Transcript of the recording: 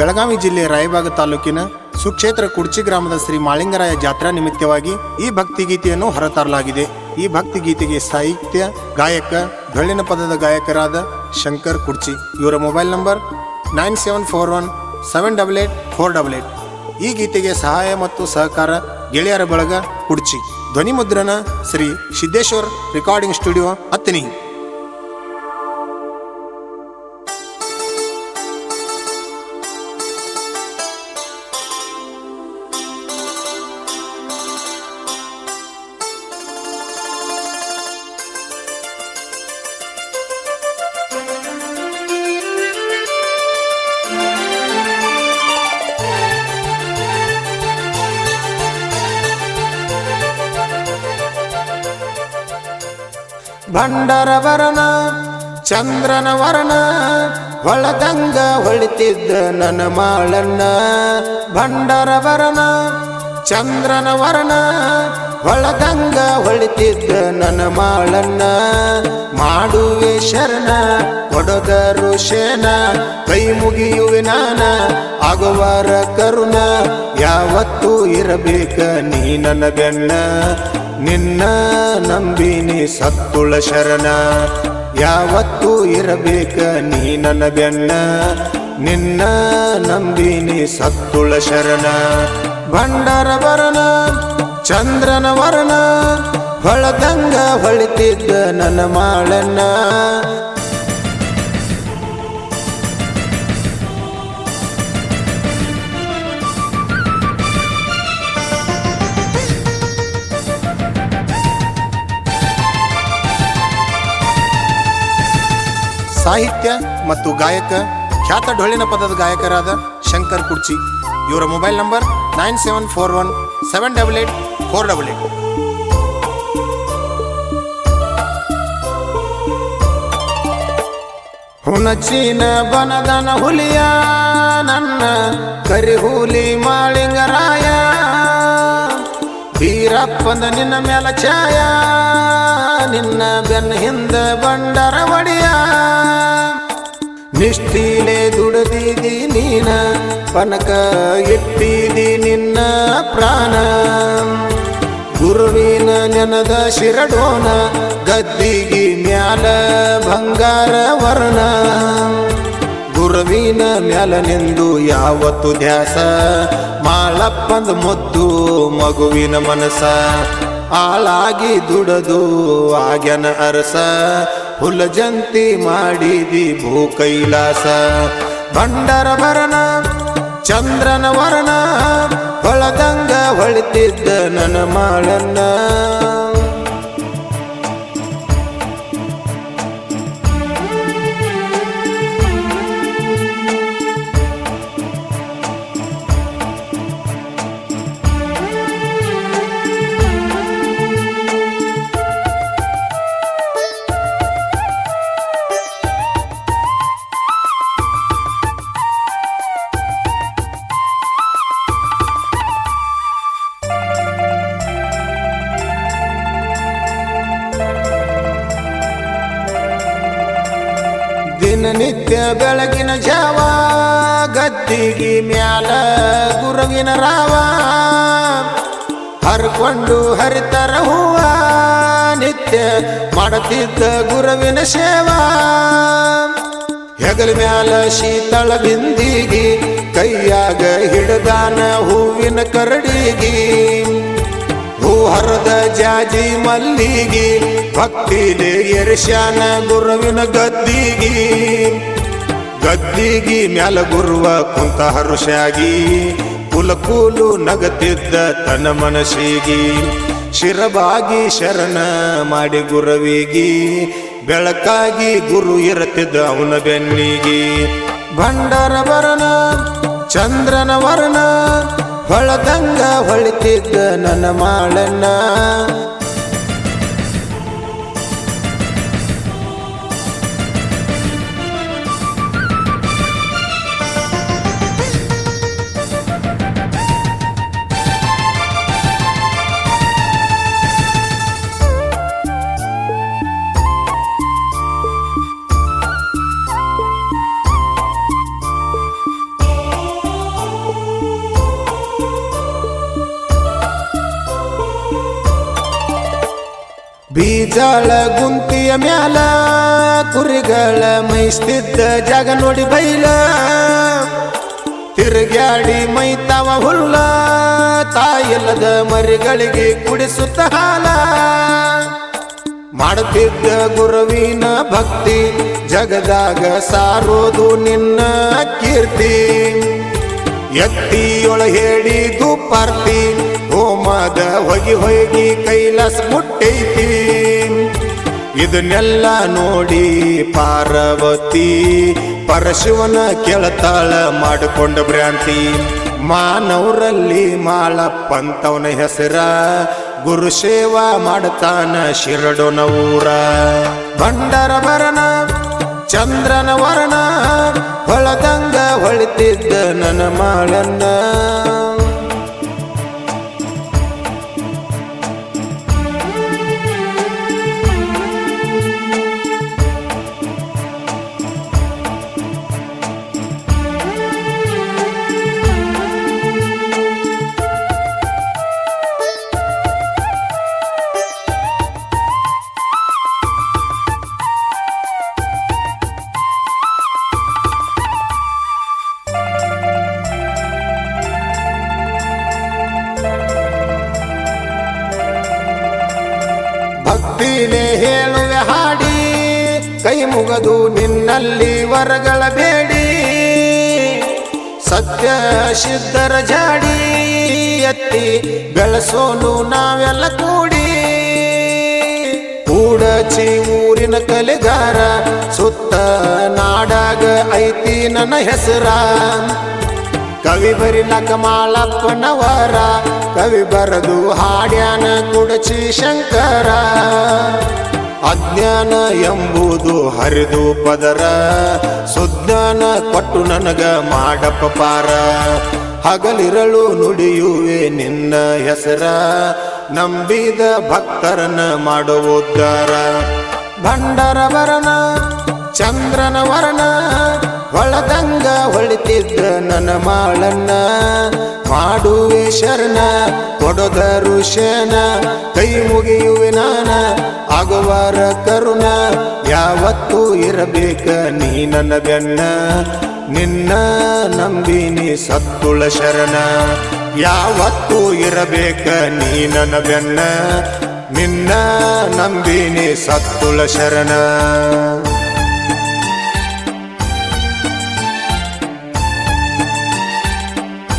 ಬೆಳಗಾವಿ ಜಿಲ್ಲೆ ರಾಯಬಾಗ ತಾಲೂಕಿನ ಸುಕ್ಷೇತ್ರ ಕುಡ್ಚಿ ಗ್ರಾಮದ ಶ್ರೀ ಮಾಳಿಂಗರಾಯ ಜಾತ್ರಾ ನಿಮಿತ್ತವಾಗಿ ಈ ಭಕ್ತಿಗೀತೆಯನ್ನು ಹೊರತರಲಾಗಿದೆ. ಈ ಭಕ್ತಿಗೀತೆಗೆ ಸಾಹಿತ್ಯ ಗಾಯಕ ಡೊಳ್ಳಿನ ಪದದ ಗಾಯಕರಾದ ಶಂಕರ್ ಕುಡ್ಚಿ. ಇವರ ಮೊಬೈಲ್ ನಂಬರ್ 9741788488. ಈ ಗೀತೆಗೆ ಸಹಾಯ ಮತ್ತು ಸಹಕಾರ ಗೆಳೆಯರ ಬಳಗ ಕುಡ್ಚಿ. ಧ್ವನಿ ಮುದ್ರಣ ಶ್ರೀ ಸಿದ್ದೇಶ್ವರ್ ರೆಕಾರ್ಡಿಂಗ್ ಸ್ಟುಡಿಯೋ ಹತ್ತನಿ. ಭಂಡರ ವರ್ಣ ಚಂದ್ರನ ವರ್ಣ ಹೊಳದಂಗ ಹೊಳಿತಿದ್ದ ನನ್ನ ಮಾಳನ್ನ. ಭಂಡರ ವರ್ಣ ಚಂದ್ರನ ವರ್ಣ ಹೊಳದಂಗ ಹೊಳಿತಿದ್ದ ನನ್ನ ಮಾಳನ್ನ. ಮಾಡುವೆ ಶರಣ ಕೊಡದರು ಶೇನ ಕೈ ಮುಗಿಯುವೆ ನಾನ ಆಗುವರ ಕರುಣ. ಯಾವತ್ತೂ ಇರಬೇಕ ನೀ ನನ್ನ ಬೆನ್ನ ನಿನ್ನ ನಂಬಿನಿ ಸತ್ತುಳ ಶರಣ. ಯಾವತ್ತೂ ಇರಬೇಕ ನೀ ನನ್ನ ಬೆನ್ನ ನಿನ್ನ ನಂಬಿನಿ ಸತ್ತುಳ ಶರಣ. ಭಂಡರ ವರ್ಣ ಚಂದ್ರನ ವರ್ಣ ಹೊಳದಂಗ ಹೊಳಿತಿದ್ದ ನನ್ನ ಮಾಳನ್ನ. ಸಾಹಿತ್ಯ ಮತ್ತು ಗಾಯಕ ಖ್ಯಾತ ಡೊಳ್ಳಿನ ಪದದ ಗಾಯಕರಾದ ಶಂಕರ್ ಕುಡ್ಚಿ. ಇವರ ಮೊಬೈಲ್ ನಂಬರ್ 9741788488. ಹುಣಚಿನ ಬನದನ ಹುಲಿಯ ನನ್ನ ಕರಿಹುಲಿ ಮಾಳಿಂಗರಾಯ. ವೀರಪ್ಪನ ನಿನ್ನ ಮೇಲ ಛಾಯ ನಿನ್ನ ಬೆನ್ನ ಹಿಂದ ಬಂಡರ ಒಡೆಯ. ನಿಷ್ಠೀಲೆ ದುಡದಿದಿ ನೀನ ಪನಕ ಇಟ್ಟಿದಿ ನಿನ್ನ ಪ್ರಾಣ. ಗುರುವಿನ ನೆನದ ಶಿರಡೋನ ಗದ್ದಿಗಿ ಮ್ಯಾಲ ಬಂಗಾರ ವರ್ಣ. ಗುರುವಿನ ಮ್ಯಾಲ ನಿಂದು ಯಾವತ್ತು ಧ್ಯಾಸ ಮಾಳಪ್ಪಂದ ಮುದ್ದು ಮಗುವಿನ ಮನಸ. ಆಳಾಗಿ ದುಡದು ಆಗ್ಯನ ಅರಸ ಹುಲ ಜಂತಿ ಮಾಡಿದಿ ಭೂ ಕೈಲಾಸ. ಭಂಡರ ವರ್ಣ ಚಂದ್ರನ ವರ್ಣ ಹೊಳದಂಗ ಹೊಳಿತಿದ್ದ ನನ್ನ ಮಾಳನ್ನ. ದಿನನಿತ್ಯ ಬೆಳಗಿನ ಜಾವ ಗದ್ದಿಗಿ ಮ್ಯಾಲ ಗುರುವಿನ ರಾವ. ಹರ್ಕೊಂಡು ಹರಿತರ ಹೂವ ನಿತ್ಯ ಮಾಡುತ್ತಿದ್ದ ಗುರುವಿನ ಸೇವಾ. ಹೆಗಲ ಮ್ಯಾಲ ಶೀತಳ ಬಿಂದಿಗಿ ಕೈಯಾಗ ಹಿಡದಾನ ಹೂವಿನ ಕರಡಿಗಿ. ಹೂ ಹರದ ಜಾಜಿ ಮಲ್ಲಿಗಿ ಭಕ್ತಿಲೆ ಎರಿಶ್ಯಾನ ಗುರುವಿನ ಗದ್ದಿಗಿ. ಗದ್ದಿಗಿ ಮ್ಯಾಲ ಗುರುವ ಕುಂತ ಹರುಷಾಗಿ ಕುಲಕೂಲು ನಗತಿದ್ದ ತನ್ನ ಮನಸ್ಸಿಗಿ. ಶಿರಬಾಗಿ ಶರಣ ಮಾಡಿ ಗುರುವಿಗಿ ಬೆಳಕಾಗಿ ಗುರು ಇರುತ್ತಿದ್ದ ಅವನ ಬೆನ್ನಿಗಿ. ಭಂಡರ ವರ್ಣ ಚಂದ್ರನ ವರ್ಣ ಹೊಳದಂಗ ಹೊಳಿತಿದ್ದ ನನ್ನ ಮಾಳನ್ನ. ಜಾಳ ಗುಂತಿಯ ಮ್ಯಾಲ ಕುರಿಗಳ ಮೈಸ್ತಿದ್ದ ಜಾಗ ನೋಡಿ ಬೈಲ ತಿರುಗ್ಯಾಡಿ ಮೈತಾವ ಹುಲ್ಲ ತಾಯಿಲ್ಲದ ಮರಿಗಳಿಗೆ ಕುಡಿಸುತ್ತ ಹಾಲ ಮಾಡುತ್ತಿದ್ದ ಗುರುವಿನ ಭಕ್ತಿ ಜಗದಾಗ ಸಾರೋದು ನಿನ್ನ ಕೀರ್ತಿ ಎತ್ತಿಯೊಳ ಹೇಳಿದು ಪಾರ್ತಿ ಹೋಮದ ಹೊಗಿ ಕೈಲಾಸ ಮುಟ್ಟೈತಿ ಇದನ್ನೆಲ್ಲ ನೋಡಿ ಪಾರ್ವತಿ ಪರಶಿವನ ಕೆಳತಾಳ ಮಾಡಿಕೊಂಡ ಭ್ರಾಂತಿ ಮಾನವರಲ್ಲಿ ಮಾಳಪ್ಪಂತವನ ಹೆಸರ ಗುರು ಸೇವಾ ಮಾಡ್ತಾನ ಶಿರಡೋನ ಊರ ಬಂಡರ ಬರನ ಚಂದ್ರನ ವರ್ಣ ಹೊಳದಂಗ ಹೊಳಿತಿದ್ದ ನನ್ನ ಮಾಳನ್ನ ಭಕ್ತಿನೇ ಹೇಳುವೆ ಹಾಡಿ ಕೈ ಮುಗದು ನಿನ್ನಲ್ಲಿ ವರಗಳ ಬೇಡಿ ಸತ್ಯ ಸಿದ್ಧರ ಜಾಡಿ ಎತ್ತಿ ಬೆಳೆಸೋನು ನಾವೆಲ್ಲ ಕೂಡಿ ಕೂಡಚಿ ಊರಿನ ಕಲೆಗಾರ ಸುತ್ತ ನಾಡಾಗ ಐತಿ ನನ್ನ ಹೆಸರ ಕವಿ ಬರಿಲಕ ಮಾಳಪ್ಪನವರ ಕವಿ ಬರದು ಹಾಡ್ಯಾನ ಕುಡಚಿ ಶಂಕರ ಅಜ್ಞಾನ ಎಂಬುದು ಹರಿದು ಪದರ ಸುಜ್ಞಾನ ಕೊಟ್ಟು ನನಗ ಮಾಡಪ್ಪ ಪಾರ ಹಗಲಿರಳು ನುಡಿಯುವೆ ನಿನ್ನ ಹೆಸರ ನಂಬಿದ ಭಕ್ತರನ್ನ ಮಾಡೋ ಉದ್ಧಾರ ಭಂಡರ ಬರನ ಚಂದ್ರನ ವರ್ಣ ಹೊಳದಂಗ ಹೊಳಿತಿದ್ದ ನನ್ನ ಮಾಳನ್ನ ಮಾಡುವೆ ಶರಣ ಕೊಡದ ಋಷನ ಕೈ ಮುಗಿಯುವೆ ನಾನ ಆಗುವಾರ ಕರುಣ ಯಾವತ್ತೂ ಇರಬೇಕ ನೀ ನನ್ನ ಬೆನ್ನ ನಿನ್ನ ನಂಬಿನಿ ಸತ್ತುಳ ಶರಣ ಯಾವತ್ತೂ ಇರಬೇಕ ನೀ ನನ್ನ ಬೆನ್ನ ನಿನ್ನ ನಂಬಿನಿ ಸತ್ತುಳ ಶರಣ